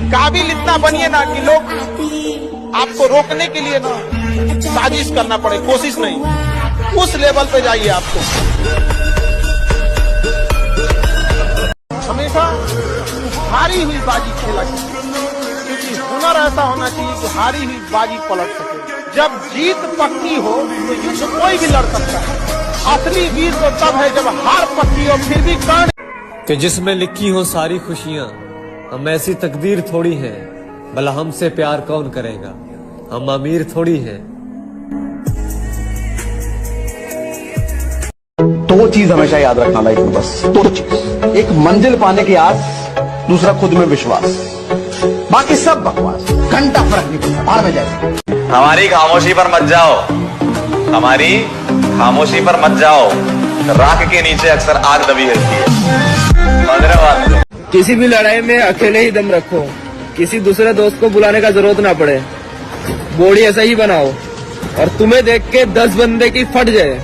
काबिल इतना बनिए ना कि लोग आपको रोकने के लिए ना साजिश करना पड़े, कोशिश नहीं, उस लेवल पे जाइए। आपको हमेशा हारी हुई बाजी खेला चाहिए, क्योंकि हुनर ऐसा होना चाहिए कि हारी हुई बाजी पलट सके। जब जीत पक्की हो तो युद्ध कोई भी लड़ सकता है। असली वीर तो तब है जब हार पक्की हो फिर भी कर्ण कि जिसमें लिखी हो सारी खुशियां, हम ऐसी तकदीर थोड़ी है, भला हमसे प्यार कौन करेगा, हम अमीर थोड़ी हैं। दो चीज हमेशा याद रखना लाइफ में, बस दो चीज। एक मंजिल पाने की आस, दूसरा खुद में विश्वास। बाकी सब बकवास, घंटा फर्क नहीं पड़ता, बाहर में जाए। हमारी खामोशी पर मत जाओ, हमारी खामोशी पर मत जाओ, राख के नीचे अक्सर आग दबी रहती है। किसी भी लड़ाई में अकेले ही दम रखो, किसी दूसरे दोस्त को बुलाने का जरूरत ना पड़े। बॉडी ऐसा ही बनाओ और तुम्हें देख के 10 बंदे की फट जाए,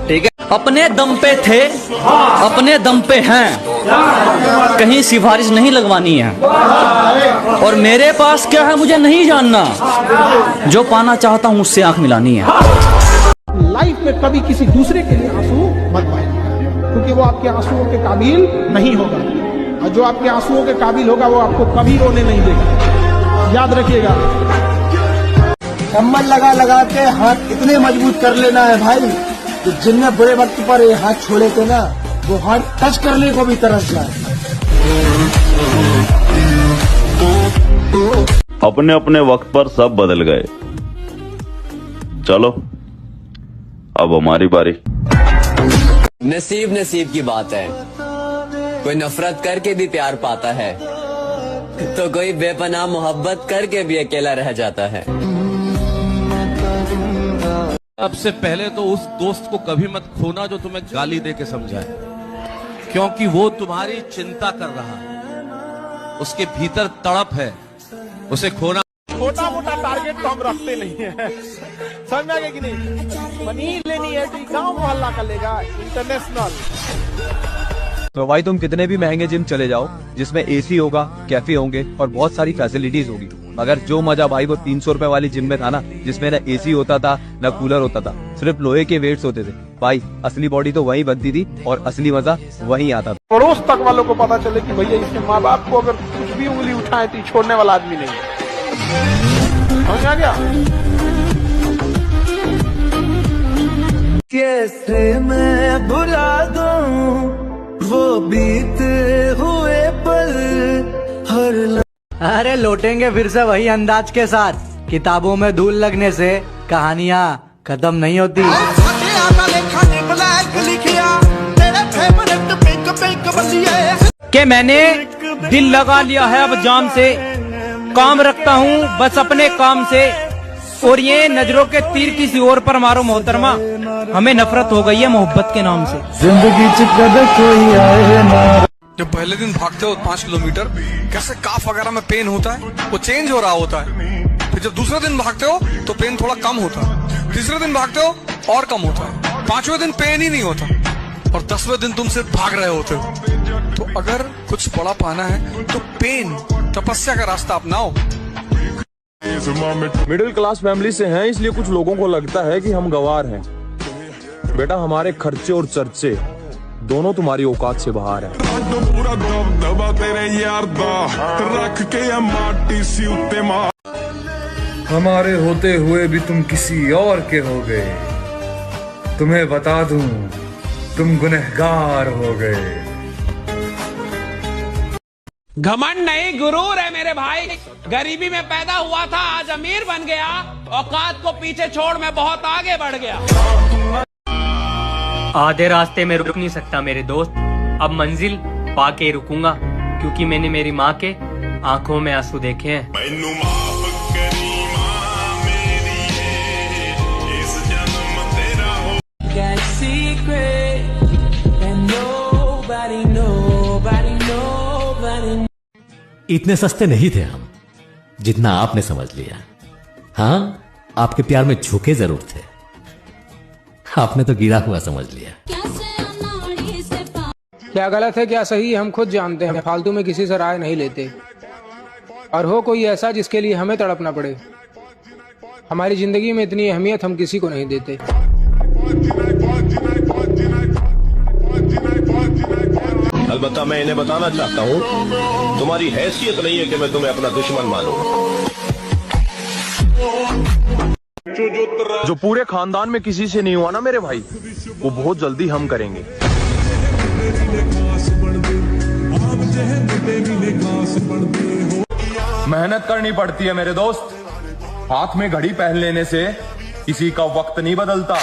ठीक है। अपने दम पे थे, अपने दम पे हैं, कहीं सिफारिश नहीं लगवानी है। और मेरे पास क्या है मुझे नहीं जानना, जो पाना चाहता हूँ उससे आंख मिलानी है। लाइफ में कभी किसी दूसरे के लिए आंसू मत बहाइए, क्योंकि वो आपके आंसुओं के काबिल नहीं होगा, और जो आपके आंसुओं के काबिल होगा वो आपको कभी रोने नहीं देगा। याद रखिएगा। कम्बल लगा लगा के हाथ इतने मजबूत कर लेना है भाई, तो जिनमें बुरे वक्त पर ये हाथ छोड़े थे ना, वो हाथ टच करने को भी तरस जाए। अपने अपने वक्त पर सब बदल गए, चलो अब हमारी बारी। नसीब नसीब की बात है, कोई नफरत करके भी प्यार पाता है, तो कोई बेपनाह मोहब्बत करके भी अकेला रह जाता है। सबसे पहले तो उस दोस्त को कभी मत खोना जो तुम्हें गाली दे के समझाए, क्योंकि वो तुम्हारी चिंता कर रहा है, उसके भीतर तड़प है, उसे खोना। छोटा मोटा टारगेट तो हम रखते नहीं है, समझ में आ गया कि नहीं। मनी लेनी है तो गांव मोहल्ला का लेगा, इंटरनेशनल। तो भाई तुम कितने भी महंगे जिम चले जाओ, जिसमें एसी होगा, कैफे होंगे और बहुत सारी फैसिलिटीज होगी, मगर जो मजा भाई वो 300 रुपए वाली जिम में था ना, जिसमें न एसी होता था न कूलर होता था, सिर्फ लोहे के वेट्स होते थे। भाई असली बॉडी तो वहीं बनती थी और असली मजा वहीं आता था। पड़ोस तक वालों को पता चले कि भैया इसके माँ बाप को अगर कुछ भी उंगली उठाए तो छोड़ने वाला आदमी नहीं है। समझ आ गया। कैसे मैं भुला दूं वो बीते हुए पल हर। अरे लौटेंगे फिर से वही अंदाज के साथ। किताबों में धूल लगने से कहानियाँ खत्म नहीं होती। कि मैंने दिल लगा लिया है अब जाम से, काम रखता हूँ बस अपने काम से, और ये नजरों के तीर किसी और पर मारो मोहतरमा, हमें नफरत हो गई है मोहब्बत के नाम से। जिंदगी कोई आए ना। जब पहले दिन भागते हो 5 किलोमीटर, कैसे काफ वगैरह में पेन होता है, वो चेंज हो रहा होता है। फिर जब दूसरे दिन भागते हो तो पेन थोड़ा कम होता है, तीसरे दिन भागते हो और कम होता है, 5वें दिन पेन ही नहीं होता, और 10वें दिन तुम सिर्फ भाग रहे होते हो। तो अगर कुछ बड़ा पाना है तो पेन, तपस्या का रास्ता अपनाओ। मिडिल क्लास फैमिली से हैं, इसलिए कुछ लोगों को लगता है कि हम गवार हैं। बेटा हमारे खर्चे और चर्चे दोनों तुम्हारी औकात से बाहर है। पूरा दबदबा तेरे यार दा रख के माटी सी उत्ते मार। हमारे होते हुए भी तुम किसी और के हो गए, तुम्हें बता दूं तुम गुनहगार हो गए। घमंड नहीं गुरूर है मेरे भाई, गरीबी में पैदा हुआ था आज अमीर बन गया, औकात को पीछे छोड़ मैं बहुत आगे बढ़ गया। आधे रास्ते में रुक नहीं सकता मेरे दोस्त, अब मंजिल पाके रुकूंगा, क्योंकि मैंने मेरी माँ के आंखों में आंसू देखे हैं। इतने सस्ते नहीं थे हम जितना आपने समझ लिया। हाँ, आपके प्यार में झुके जरूर थे, आपने तो गिरा हुआ समझ लिया। क्या गलत है क्या सही हम खुद जानते हैं, फालतू में किसी से राय नहीं लेते। और हो कोई ऐसा जिसके लिए हमें तड़पना पड़े। हमारी जिंदगी में इतनी अहमियत हम किसी को नहीं देते। अलबत्ता मैं इन्हें बताना चाहता हूँ, तुम्हारी हैसियत नहीं है कि मैं तुम्हें अपना दुश्मन मानूं। जो पूरे खानदान में किसी से नहीं हुआ ना मेरे भाई, वो बहुत जल्दी हम करेंगे। मेहनत करनी पड़ती है मेरे दोस्त। हाथ में घड़ी पहन लेने से किसी का वक्त नहीं बदलता।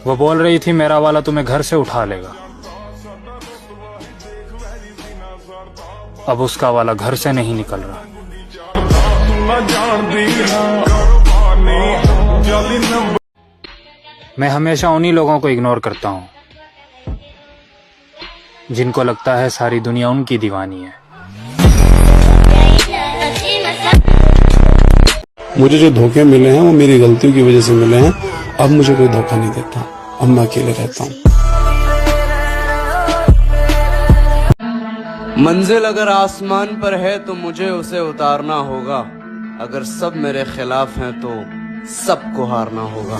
वो बोल रही थी मेरा वाला तुम्हें घर से उठा लेगा। अब उसका वाला घर से नहीं निकल रहा। मैं हमेशा उन्हीं लोगों को इग्नोर करता हूँ जिनको लगता है सारी दुनिया उनकी दीवानी है। मुझे जो धोखे मिले हैं वो मेरी गलतियों की वजह से मिले हैं। अब मुझे कोई धोखा नहीं देता। अब मैं अकेले रहता हूँ। मंजिल अगर आसमान पर है तो मुझे उसे उतारना होगा। अगर सब मेरे खिलाफ हैं तो सबको हारना होगा।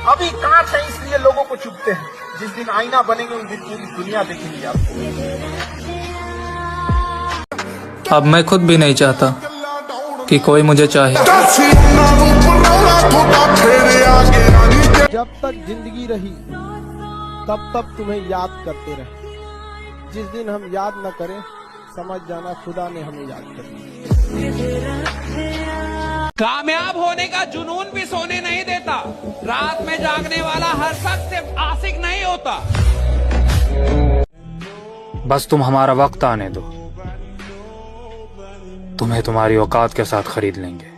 अभी कांच है इसलिए लोगों को चुभते हैं। जिस दिन आईना बनेंगे उस दिन पूरी दुनिया देखेगी आपको। अब मैं खुद भी नहीं चाहता कि कोई मुझे चाहे। जब तक जिंदगी रही तब तक तुम्हें याद करते रहे। जिस दिन हम याद न करें समझ जाना खुदा ने हमें याद कर दिया। कामयाब होने का जुनून भी सोने नहीं देता। रात में जागने वाला हर शख्स सिर्फ आशिक नहीं होता। बस तुम हमारा वक्त आने दो, तुम्हें तुम्हारी औकात के साथ खरीद लेंगे।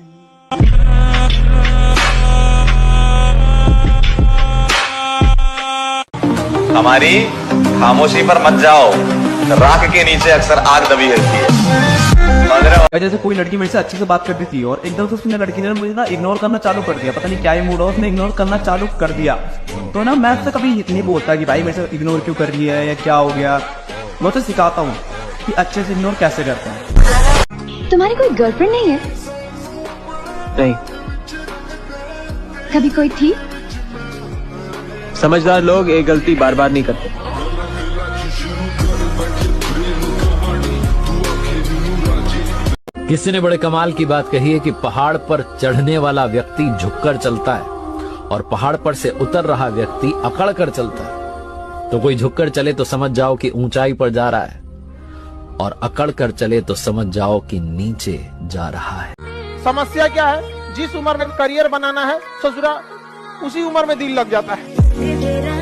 हमारी खामोशी पर मत जाओ, राख के नीचे अक्सर आग दबी रहती है। जैसे कोई लड़की मेरे से अच्छे से बात करती थी और एकदम से उसने लड़की ने मुझे ना इग्नोर करना चालू कर दिया। पता नहीं क्या ही मूड हो, उसने इग्नोर करना चालू कर दिया। तो ना मैं उससे कभी नहीं बोलता कि भाई मेरे से इग्नोर क्यों कर रही है या क्या हो गया। मैं उसे सिखाता हूँ कि अच्छे से इग्नोर कैसे करते हैं। तुम्हारी कोई गर्लफ्रेंड नहीं है? नहीं। कभी कोई थी? समझदार लोग एक गलती बार बार नहीं करते। किसी ने बड़े कमाल की बात कही है कि पहाड़ पर चढ़ने वाला व्यक्ति झुककर चलता है और पहाड़ पर से उतर रहा व्यक्ति अकड़ कर चलता है। तो कोई झुककर चले तो समझ जाओ कि ऊंचाई पर जा रहा है, और अकड़ कर चले तो समझ जाओ कि नीचे जा रहा है। समस्या क्या है? जिस उम्र में करियर बनाना है ससुरा उसी उम्र में दिल लग जाता है।